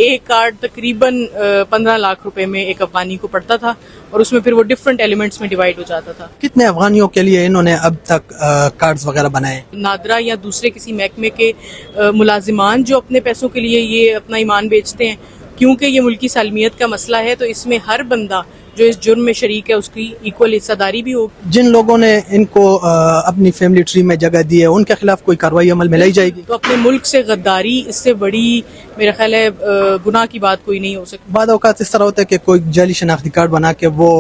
एक कार्ड तकरीबन 15 लाख रुपए में एक अफगानी को पड़ता था और उसमें फिर वो डिफरेंट एलिमेंट्स में डिवाइड हो जाता था। कितने अफगानियों के लिए इन्होंने अब तक कार्ड्स वगैरह बनाए? नादरा या दूसरे किसी महकमे के मुलाजिमान जो अपने पैसों के लिए ये अपना ईमान बेचते हैं, क्योंकि ये मुल्की सालमियत का मसला है, तो इसमें हर बंदा जो इस जुर्म में शरीक है उसकी इक्वल हिस्सेदारी भी हो। जिन लोगों ने इनको अपनी फैमिली ट्री में जगह दी है उनके खिलाफ कोई कार्रवाई अमल में लाई जाएगी? तो अपने मुल्क से गद्दारी, इससे बड़ी मेरा ख्याल है गुनाह की बात कोई नहीं हो सकती। बाद औकात इस तरह होता है कि कोई जाली शनाख्ती कार्ड बना के वो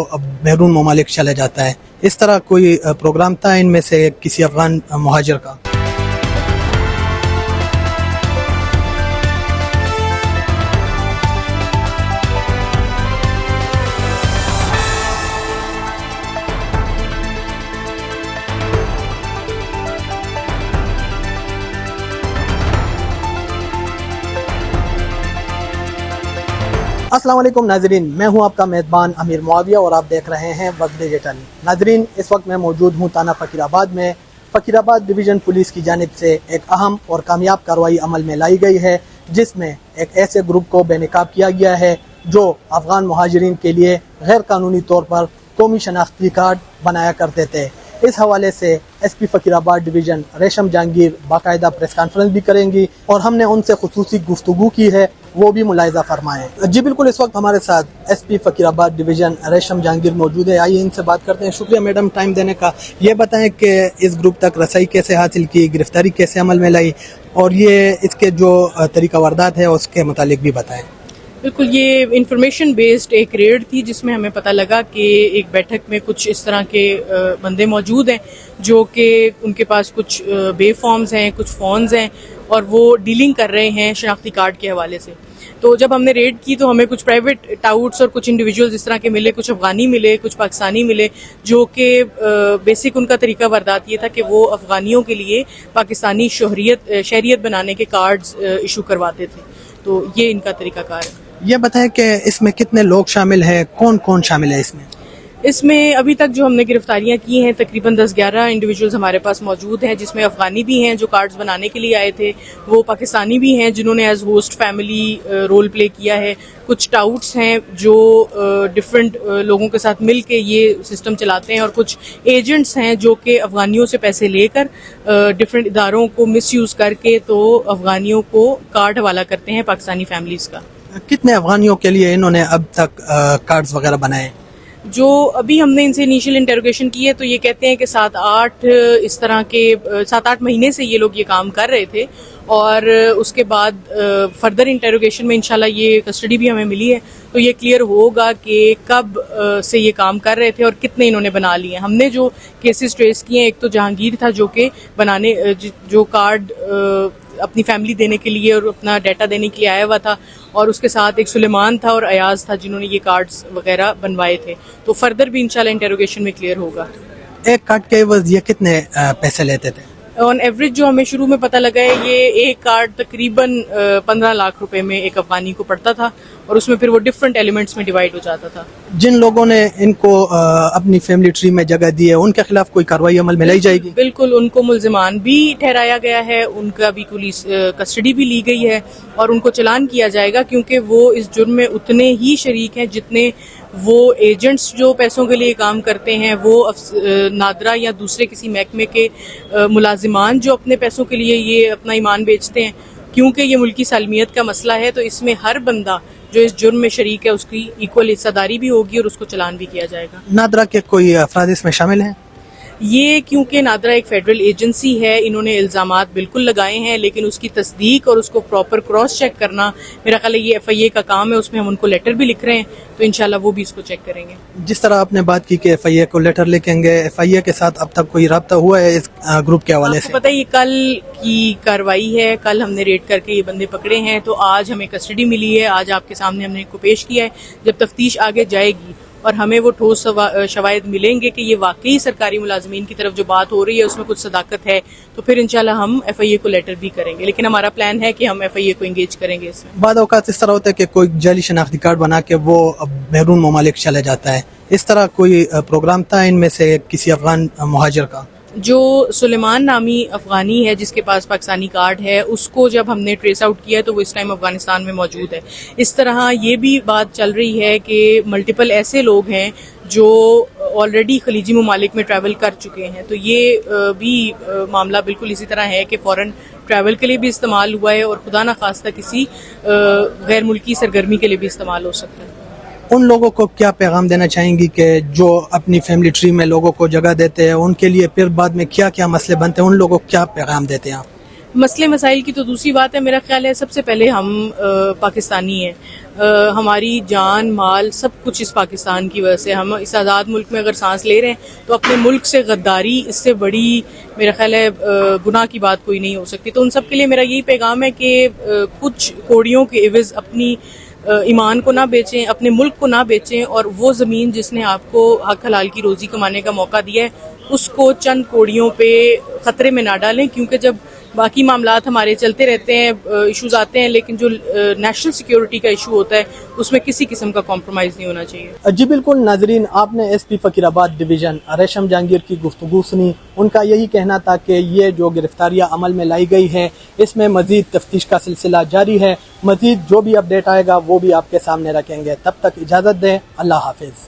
बैरून ममालिक चला जाता है, इस तरह कोई प्रोग्राम था इनमें से किसी अफगान मुहाजिर का? अस्सलाम वालेकुम नाजरीन, मैं हूं आपका मेज़बान अमीर मुआविया और आप देख रहे हैं वक्त डिजिटल। नाजरीन, इस वक्त मैं मौजूद हूं थाना फ़कीराबाद में। फ़कीराबाद डिवीज़न पुलिस की जानिब से एक अहम और कामयाब कार्रवाई अमल में लाई गई है, जिसमें एक ऐसे ग्रुप को बेनकाब किया गया है जो अफ़गान मुहाजिरीन के लिए गैर कानूनी तौर पर कौमी शनाख्ती कार्ड बनाया करते थे। इस हवाले से SP फ़कीराबाद डिवीज़न रेशम जहांगीर बाकायदा प्रेस कॉन्फ्रेंस भी करेंगी और हमने उनसे खुसूसी गुफ्तगू की है, वो भी मुलाहिज़ा फरमाएं। जी बिल्कुल, इस वक्त हमारे साथ SP फ़कीराबाद डिवीज़न रेशम जहांगीर मौजूद है। आइए इनसे बात करते हैं। शुक्रिया मैडम टाइम देने का। ये बताएं कि इस ग्रुप तक रसाई कैसे हासिल की, गिरफ्तारी कैसे अमल में लाई, और ये इसके जो तरीका वारदात है उसके मुतालिक भी बताएं। बिल्कुल, ये इंफॉर्मेशन बेस्ड एक रेड थी जिसमें हमें पता लगा कि एक बैठक में कुछ इस तरह के बंदे मौजूद हैं जो कि उनके पास कुछ बे फॉर्म्स हैं, कुछ फ़ोन्स हैं और वो डीलिंग कर रहे हैं शनाख्ती कार्ड के हवाले से। तो जब हमने रेड की तो हमें कुछ प्राइवेट टाउट्स और कुछ इंडिविजुअल्स इस तरह के मिले, कुछ अफगानी मिले, कुछ पाकिस्तानी मिले, जो कि बेसिक उनका तरीका वारदात ये था कि वो अफगानियों के लिए पाकिस्तानी शहरियत बनाने के कार्ड्स इशू करवाते थे। तो ये इनका तरीकाकार है। ये बताएं कि इसमें कितने लोग शामिल हैं, कौन कौन शामिल है इसमें? इसमें अभी तक जो हमने गिरफ्तारियां की हैं तकरीबन 10-11 इंडिविजुअल्स हमारे पास मौजूद हैं, जिसमें अफगानी भी हैं जो कार्ड्स बनाने के लिए आए थे, वो पाकिस्तानी भी हैं जिन्होंने as host family role play किया है, कुछ टाउट्स हैं जो डिफरेंट लोगों के साथ मिल के ये सिस्टम चलाते हैं, और कुछ एजेंट्स हैं जो कि अफगानियों से पैसे लेकर डिफरेंट इदारों को मिसयूज़ करके तो अफगानियों को कार्ड हवाला करते हैं पाकिस्तानी फैमिलीज़ का। कितने अफगानियों के लिए इन्होंने अब तक कार्ड्स वगैरह बनाए? जो अभी हमने इनसे इनिशियल इंटरोगेशन की है तो ये कहते हैं कि 7-8 इस तरह के 7-8 महीने से ये लोग ये काम कर रहे थे, और उसके बाद फर्दर इंटरोगेशन में इंशाल्लाह ये कस्टडी भी हमें मिली है तो ये क्लियर होगा कि कब से ये काम कर रहे थे और कितने इन्होंने बना लिए। हमने जो केसेस ट्रेस किए हैं, एक तो जहांगीर था जो कि बनाने जो कार्ड अपनी फैमिली देने के लिए और अपना डाटा देने के लिए आया हुआ था, और उसके साथ एक सुलेमान था और अयाज था जिन्होंने ये कार्ड्स वगैरह बनवाए थे। तो फर्दर भी इंशाल्लाह इंटरोगेशन में क्लियर होगा। एक कार्ड के एवज ये कितने पैसे लेते थे? ऑन एवरेज जो हमें शुरू में पता लगा है, ये एक कार्ड तकरीबन 15 लाख रुपए में एक अफगानी को पड़ता था और उसमें फिर वो डिफरेंट एलिमेंट्स में डिवाइड हो जाता था। जिन लोगों ने इनको अपनी फैमिली ट्री में जगह दी है उनके खिलाफ कोई कार्रवाई अमल में लाई जाएगी? बिल्कुल, उनको मुल्जिमान भी ठहराया गया है, उनका भी पुलिस कस्टडी भी ली गई है और उनको चलान किया जाएगा, क्योंकि वो इस जुर्म में उतने ही शरीक हैं जितने वो एजेंट्स जो पैसों के लिए काम करते हैं, वो नादरा या दूसरे किसी महकमे के मुलाजिमान जो अपने पैसों के लिए ये अपना ईमान बेचते हैं, क्योंकि ये मुल्की सालमियत का मसला है, तो इसमें हर बंदा जो इस जुर्म में शरीक है उसकी इक्वल हिस्सेदारी भी होगी और उसको चलान भी किया जाएगा। नादरा के कोई अफराद इसमें शामिल हैं? ये क्योंकि नादरा एक फेडरल एजेंसी है, इन्होंने इल्ज़ामात बिल्कुल लगाए हैं, लेकिन उसकी तस्दीक और उसको प्रॉपर क्रॉस चेक करना मेरा ख्याल है ये FIA का काम है। उसमें हम उनको लेटर भी लिख रहे हैं, तो इंशाल्लाह वो भी इसको चेक करेंगे। जिस तरह आपने बात की कि FIA को लेटर लिखेंगे, FIA के साथ अब तक कोई रब्ता हुआ है इस ग्रुप के हवाले से? पता है, ये कल की कार्रवाई है, कल हमने रेड करके ये बंदे पकड़े हैं, तो आज हमें कस्टडी मिली है, आज आपके सामने हमने इनको पेश किया है। जब तफ्तीश आगे जाएगी और हमें वो ठोस शवाहिद मिलेंगे कि ये वाकई सरकारी मुलाजमीन की तरफ जो बात हो रही है उसमें कुछ सदाकत है, तो फिर इंशाल्लाह हम FIA को लेटर भी करेंगे। लेकिन हमारा प्लान है कि हम FIA को इंगेज करेंगे इसमें। बाद औकात इस तरह होता है कि कोई जाली शनाख्ती कार्ड बना के वो बैरून ममालिक चला जाता है, इस तरह कोई प्रोग्राम था इनमें से किसी अफगान मुहाजिर का? जो सुलेमान नामी अफगानी है जिसके पास पाकिस्तानी कार्ड है, उसको जब हमने ट्रेस आउट किया तो वो इस टाइम अफगानिस्तान में मौजूद है। इस तरह ये भी बात चल रही है कि मल्टीपल ऐसे लोग हैं जो ऑलरेडी खलीजी ममालिक में ट्रैवल कर चुके हैं, तो ये भी मामला बिल्कुल इसी तरह है कि फ़ौरन ट्रैवल के लिए भी इस्तेमाल हुआ है और खुदा न खास्ता किसी गैर मुल्की सरगर्मी के लिए भी इस्तेमाल हो सकता है। उन लोगों को क्या पैगाम देना चाहेंगी कि जो अपनी फैमिली ट्री में लोगों को जगह देते हैं, उनके लिए फिर बाद में क्या क्या मसले बनते हैं, उन लोगों को क्या पैगाम देते हैं आप? मसले मसाइल की तो दूसरी बात है। मेरा ख्याल है सबसे पहले हम पाकिस्तानी हैं, हमारी जान माल सब कुछ इस पाकिस्तान की वजह से। हम इस आज़ाद मुल्क में अगर सांस ले रहे हैं तो अपने मुल्क से गद्दारी, इससे बड़ी मेरा ख्याल है गुनाह की बात कोई नहीं हो सकती। तो उन सब के लिए मेरा यही पैगाम है कि कुछ कोड़ियों के एवज़ अपनी ईमान को ना बेचें, अपने मुल्क को ना बेचें, और वो ज़मीन जिसने आपको हक हलाल की रोज़ी कमाने का मौका दिया है उसको चंद कोड़ियों पे ख़तरे में ना डालें, क्योंकि जब बाकी मामलात हमारे चलते रहते हैं, इश्यूज आते हैं, लेकिन जो नेशनल सिक्योरिटी का इशू होता है उसमें किसी किस्म का कॉम्प्रोमाइज़ नहीं होना चाहिए। जी बिल्कुल नाजरीन, आपने SP फ़कीराबाद डिवीज़न रेशम जहांगीर की गुफ्तगू सुनी। उनका यही कहना था कि ये जो गिरफ्तारियां अमल में लाई गई है इसमें मज़ीद तफ्तीश का सिलसिला जारी है। मज़ीद जो भी अपडेट आएगा वो भी आपके सामने रखेंगे। तब तक इजाज़त दें, अल्लाह हाफिज़।